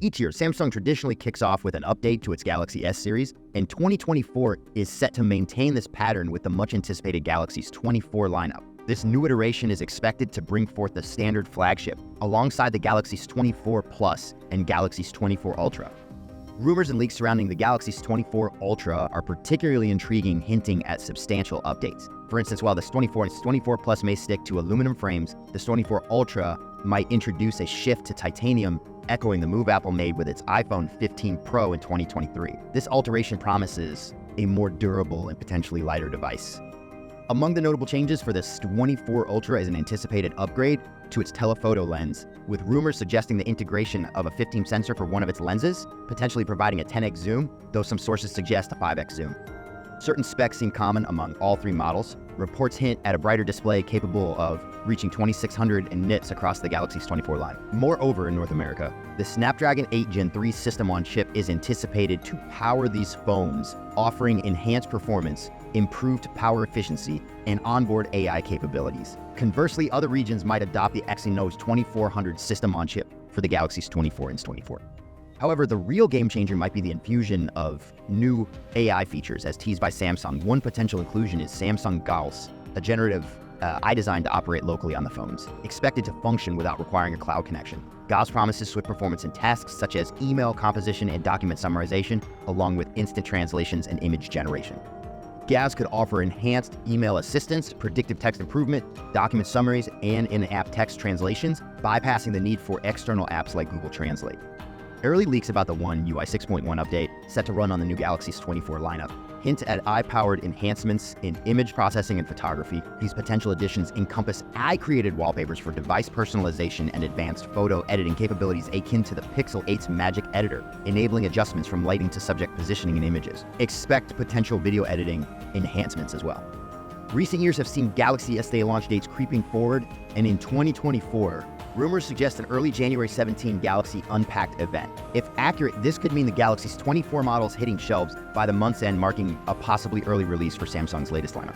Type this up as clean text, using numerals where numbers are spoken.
Each year, Samsung traditionally kicks off with an update to its Galaxy S series, and 2024 is set to maintain this pattern with the much-anticipated Galaxy S24 lineup. This new iteration is expected to bring forth the standard flagship, alongside the Galaxy S24 Plus and Galaxy S24 Ultra. Rumors and leaks surrounding the Galaxy S24 Ultra are particularly intriguing, hinting at substantial updates. For instance, while the S24 and S24 Plus may stick to aluminum frames, the S24 Ultra might introduce a shift to titanium, echoing the move Apple made with its iPhone 15 Pro in 2023. This alteration promises a more durable and potentially lighter device. Among the notable changes for the S24 Ultra is an anticipated upgrade to its telephoto lens, with rumors suggesting the integration of a 15 sensor for one of its lenses, potentially providing a 10x zoom, though some sources suggest a 5x zoom. Certain specs seem common among all three models. Reports hint at a brighter display capable of reaching 2600 in nits across the Galaxy S24 line. Moreover, in North America, the Snapdragon 8 Gen 3 system on chip is anticipated to power these phones, offering enhanced performance, improved power efficiency, and onboard AI capabilities. Conversely, other regions might adopt the Exynos 2400 system on chip for the Galaxy S24 and S24. However, the real game changer might be the infusion of new AI features as teased by Samsung. One potential inclusion is Samsung Gauss, a generative AI designed to operate locally on the phones, expected to function without requiring a cloud connection. Gauss promises swift performance in tasks such as email composition and document summarization, along with instant translations and image generation. Gauss could offer enhanced email assistance, predictive text improvement, document summaries, and in-app text translations, bypassing the need for external apps like Google Translate. Early leaks about the One UI 6.1 update, set to run on the new Galaxy S24 lineup, hint at AI-powered enhancements in image processing and photography. These potential additions encompass AI-created wallpapers for device personalization and advanced photo editing capabilities akin to the Pixel 8's Magic Editor, enabling adjustments from lighting to subject positioning in images. Expect potential video editing enhancements as well. Recent years have seen Galaxy S Day launch dates creeping forward, and in 2024, rumors suggest an early January 17 Galaxy Unpacked event. If accurate, this could mean the Galaxy's 24 models hitting shelves by the month's end, marking a possibly early release for Samsung's latest lineup.